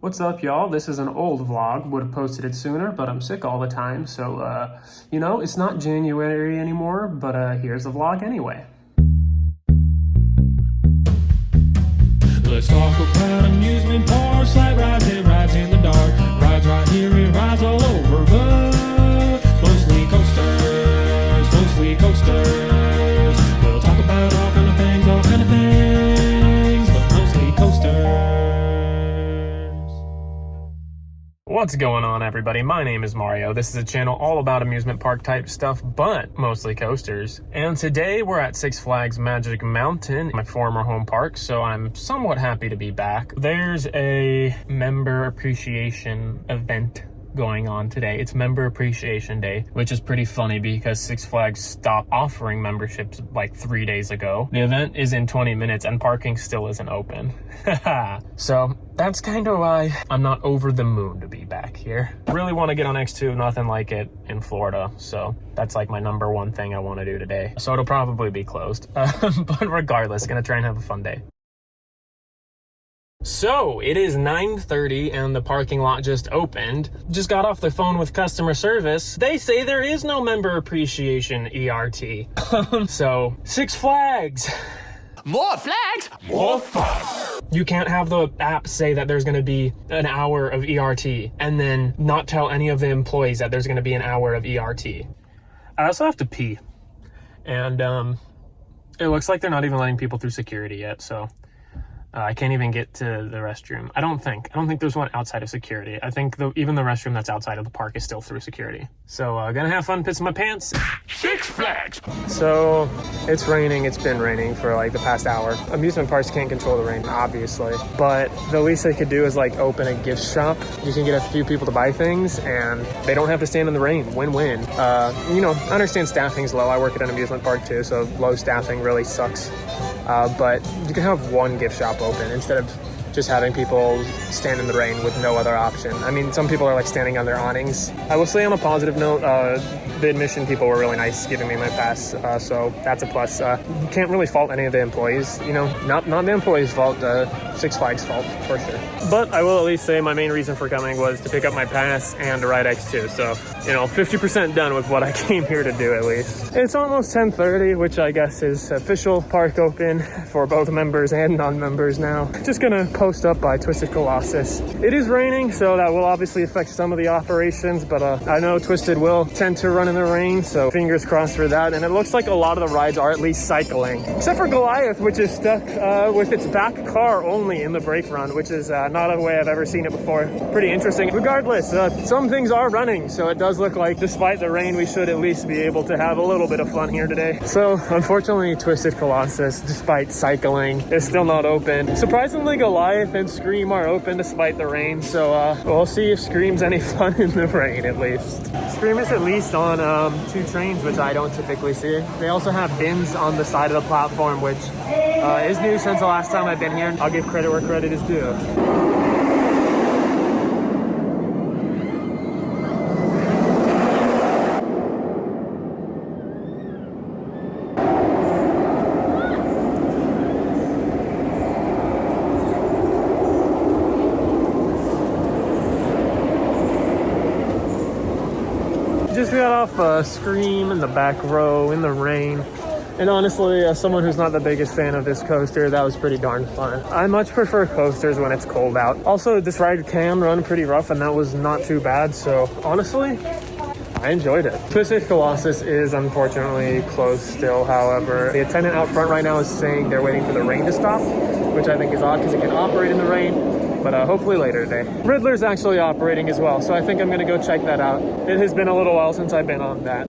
What's up, y'all? This is an old vlog. Would have posted it sooner, but I'm sick all the time. So, it's not January anymore, but here's the vlog anyway. Let's talk about amusement parks, like rides in the dark. Rides right here and rides all over, but mostly coasters. We'll talk about all kind of things, but mostly coasters. What's going on, everybody? My name is Mario. This is a channel all about amusement park type stuff, but mostly coasters. And today we're at Six Flags Magic Mountain, my former home park, so I'm somewhat happy to be back. There's a member appreciation event going on today. It's Member Appreciation Day, which is pretty funny because Six Flags stopped offering memberships like 3 days ago. The event is in 20 minutes and parking still isn't open. So that's kind of why I'm not over the moon to be back here. Really want to get on X2, nothing like it in Florida. So that's like my number one thing I want to do today. So it'll probably be closed. But regardless, gonna try and have a fun day. So it is 9:30 and the parking lot just opened. Just got off the phone with customer service. They say there is no member appreciation ERT. So Six Flags. More flags, more fun. You can't have the app say that there's going to be an hour of ERT and then not tell any of the employees that there's going to be an hour of ERT. I also have to pee. And it looks like they're not even letting people through security yet, so I can't even get to the restroom. I don't think there's one outside of security. I think even the restroom that's outside of the park is still through security. So gonna have fun pissing my pants. Six Flags. So it's raining. It's been raining for like the past hour. Amusement parks can't control the rain, obviously, but the least they could do is like open a gift shop. You can get a few people to buy things and they don't have to stand in the rain. Win-win. I understand staffing's low. I work at an amusement park too, so low staffing really sucks. But you can have one gift shop open instead of just having people stand in the rain with no other option. I mean, some people are like standing on their awnings. I will say on a positive note, the admission people were really nice giving me my pass, so that's a plus. You can't really fault any of the employees, not the employees' fault, Six Flags' fault for sure. But I will at least say my main reason for coming was to pick up my pass and to ride X2, so 50% done with what I came here to do at least. It's almost 10:30, which I guess is official park open for both members and non-members now. Just gonna post up by Twisted Colossus. It is raining, so that will obviously affect some of the operations, but I know Twisted will tend to run in the rain, so fingers crossed for that. And it looks like a lot of the rides are at least cycling, except for Goliath, which is stuck with its back car only in the brake run, which is not a way I've ever seen it before. Pretty interesting. Regardless, some things are running, so it does look like despite the rain, we should at least be able to have a little bit of fun here today. So unfortunately, Twisted Colossus, despite cycling, is still not open. Surprisingly, Goliath and Scream are open despite the rain, so we'll see if Scream's any fun in the rain at least. Scream is at least on 2 trains, which I don't typically see. They also have bins on the side of the platform, which is new since the last time I've been here. I'll give credit where credit is due. Just got off Scream in the back row in the rain, and honestly, as someone who's not the biggest fan of this coaster, that was pretty darn fun. I much prefer coasters when it's cold out. Also, this ride can run pretty rough, and that was not too bad, so honestly, I enjoyed it. Twisted Colossus is unfortunately closed still, however. The attendant out front right now is saying they're waiting for the rain to stop, which I think is odd because it can operate in the rain. But hopefully later today. Riddler's actually operating as well, so I think I'm gonna go check that out. It has been a little while since I've been on that.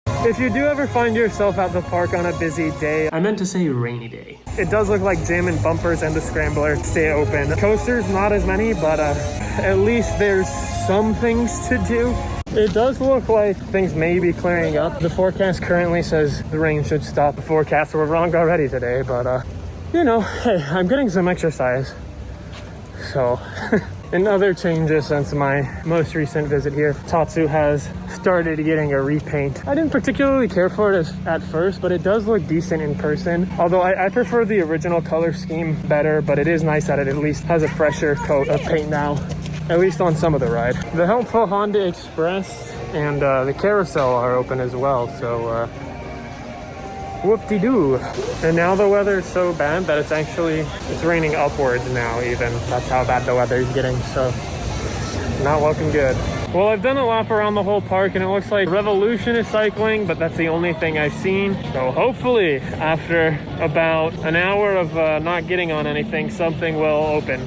If you do ever find yourself at the park on a busy day, I meant to say rainy day, it does look like Jam and Bumpers and the Scrambler stay open. Coasters, not as many, but at least there's some things to do. It does look like things may be clearing up. The forecast currently says the rain should stop. The forecasts were wrong already today, but hey, I'm getting some exercise. So and other changes since my most recent visit here, Tatsu has started getting a repaint. I didn't particularly care for it at first, but it does look decent in person. Although I prefer the original color scheme better, but it is nice that it at least has a fresher coat of paint now, at least on some of the ride. The helpful Honda Express and the carousel are open as well, so whoop-de-doo. And now the weather is so bad that it's raining upwards now even. That's how bad the weather is getting, so not looking good. Well, I've done a lap around the whole park and it looks like Revolution is cycling, but that's the only thing I've seen. So hopefully after about an hour of not getting on anything, something will open.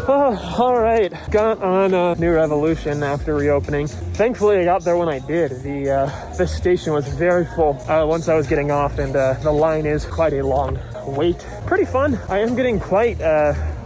Oh, all right, got on New Revolution after reopening. Thankfully, I got there when I did. The station was very full once I was getting off, and the line is quite a long wait. Pretty fun. I am getting quite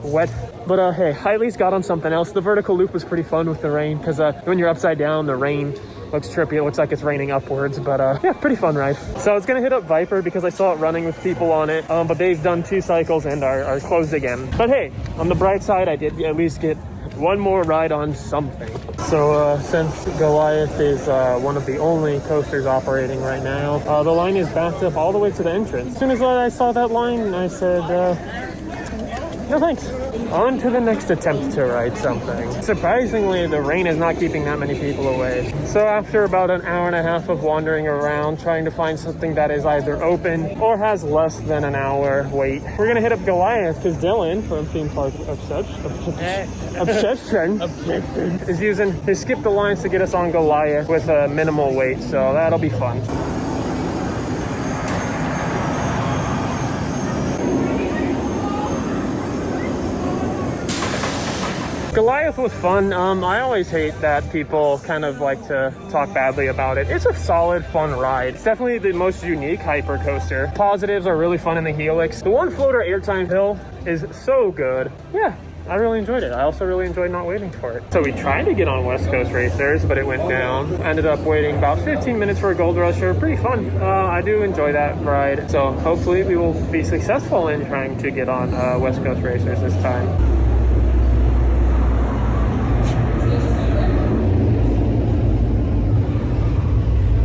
wet, but hey, I at least got on something else. The vertical loop was pretty fun with the rain, because when you're upside down, the rain looks trippy. It looks like it's raining upwards, but yeah, pretty fun ride. So I was gonna hit up Viper because I saw it running with people on it, but they've done 2 cycles and are closed again. But hey, on the bright side, I did at least get one more ride on something. So since Goliath is one of the only coasters operating right now, the line is backed up all the way to the entrance. As soon as I saw that line, I said, no thanks. On to the next attempt to ride something. Surprisingly, the rain is not keeping that many people away. So after about an hour and a half of wandering around, trying to find something that is either open or has less than an hour wait, we're gonna hit up Goliath because Dylan from Theme Park Obsession is using, they skipped the lines to get us on Goliath with a minimal wait, so that'll be fun. Goliath was fun. I always hate that people kind of like to talk badly about it. It's a solid, fun ride. It's definitely the most unique hyper coaster. Positives are really fun in the Helix. The one floater airtime hill is so good. Yeah, I really enjoyed it. I also really enjoyed not waiting for it. So we tried to get on West Coast Racers, but it went down. Ended up waiting about 15 minutes for a Gold Rusher. Pretty fun. I do enjoy that ride. So hopefully we will be successful in trying to get on West Coast Racers this time.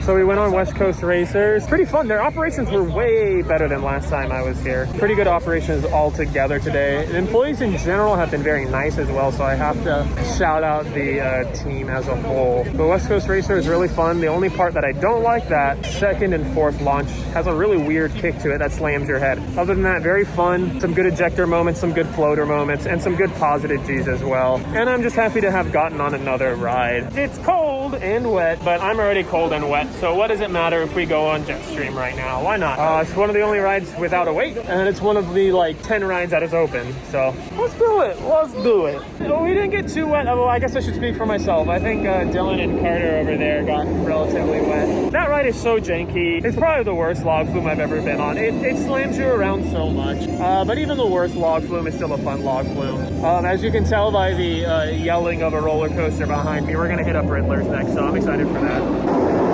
So we went on West Coast Racers. Pretty fun. Their operations were way better than last time I was here. Pretty good operations all together today. The employees in general have been very nice as well, so I have to shout out the team as a whole. The West Coast Racer is really fun. The only part that I don't like, that second and fourth launch has a really weird kick to it that slams your head. Other than that, very fun. Some good ejector moments, some good floater moments, and some good positive G's as well. And I'm just happy to have gotten on another ride. It's cold and wet, but I'm already cold and wet. So what does it matter if we go on Jetstream right now? Why not? It's one of the only rides without a wait, and it's one of the like 10 rides that is open. So let's do it. Let's do it. We didn't get too wet. Well, I guess I should speak for myself. I think Dylan and Carter over there got relatively wet. That ride is so janky. It's probably the worst log flume I've ever been on. It slams you around so much. But even the worst log flume is still a fun log flume. As you can tell by the yelling of a roller coaster behind me, we're gonna hit up Riddler's next, so I'm excited for that.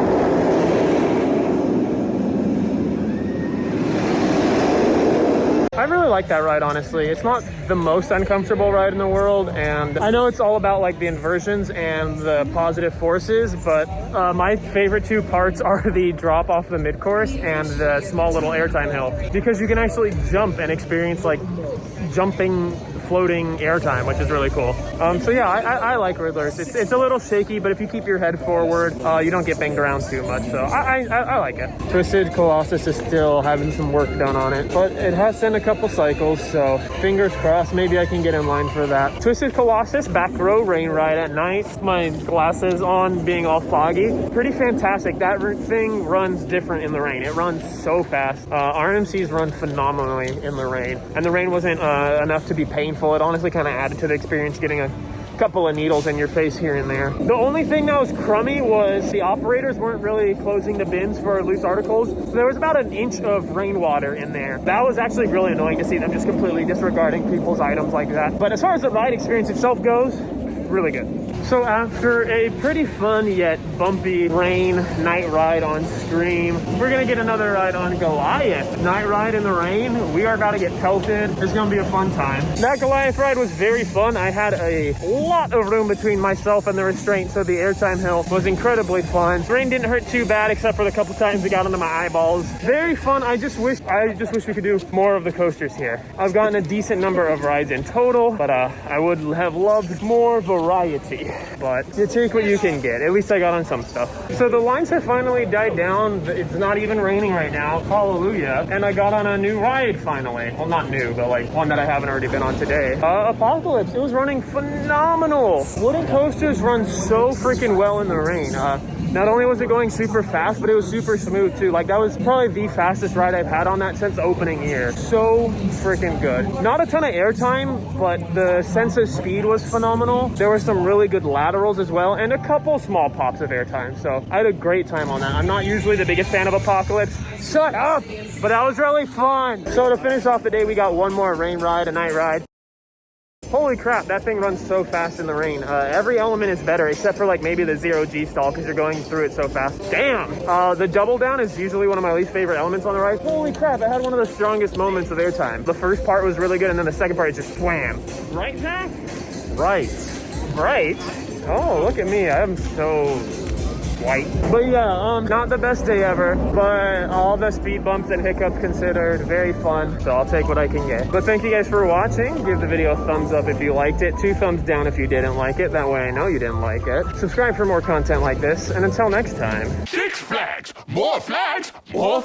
I really like that ride, honestly. It's not the most uncomfortable ride in the world, and I know it's all about like the inversions and the positive forces, but my favorite 2 parts are the drop off the mid-course and the small little airtime hill, because you can actually jump and experience like jumping, floating airtime, which is really cool. So yeah, I like Riddlers. It's a little shaky, but if you keep your head forward, you don't get banged around too much, so I like it. Twisted Colossus is still having some work done on it, but it has sent a couple cycles, so fingers crossed, maybe I can get in line for that. Twisted Colossus, back row rain ride at night. My glasses on, being all foggy. Pretty fantastic. That thing runs different in the rain. It runs so fast. RMCs run phenomenally in the rain, and the rain wasn't enough to be painful. It honestly kind of added to the experience, getting a couple of needles in your face here and there. The only thing that was crummy was the operators weren't really closing the bins for loose articles, so there was about an inch of rainwater in there. That was actually really annoying to see them just completely disregarding people's items like that. But as far as the ride experience itself goes, really good. So after a pretty fun yet bumpy rain night ride on Scream, we're gonna get another ride on Goliath. Night ride in the rain. We are about to get pelted. It's gonna be a fun time. That Goliath ride was very fun. I had a lot of room between myself and the restraint, so the airtime hill was incredibly fun. Rain didn't hurt too bad, except for the couple times it got into my eyeballs. Very fun. I just wish we could do more of the coasters here. I've gotten a decent number of rides in total, but I would have loved more variety. But you take what you can get. At least I got on some stuff. So the lines have finally died down. It's not even raining right now. Hallelujah. And I got on a new ride finally. Well, not new, but like one that I haven't already been on today. Apocalypse. It was running phenomenal. Wooden coasters run so freaking well in the rain. Not only was it going super fast, but it was super smooth too. Like that was probably the fastest ride I've had on that since opening year. So freaking good. Not a ton of airtime, but the sense of speed was phenomenal. There were some really good laterals as well, and a couple small pops of airtime. So I had a great time on that. I'm not usually the biggest fan of Apocalypse. Shut up! But that was really fun. So to finish off the day, we got one more rain ride, a night ride. Holy crap, that thing runs so fast in the rain. Every element is better except for like maybe the 0G stall because you're going through it so fast. Damn! The double down is usually one of my least favorite elements on the ride. Holy crap, I had one of the strongest moments of airtime. The first part was really good and then the second part just swam. Right, Zach? Right. Right? Oh, look at me. I'm so white. But yeah, not the best day ever, but all the speed bumps and hiccups considered, very fun. So I'll take what I can get. But thank you guys for watching. Give the video a thumbs up if you liked it. 2 thumbs down if you didn't like it. That way I know you didn't like it. Subscribe for more content like this. And until next time. Six Flags, more flags, more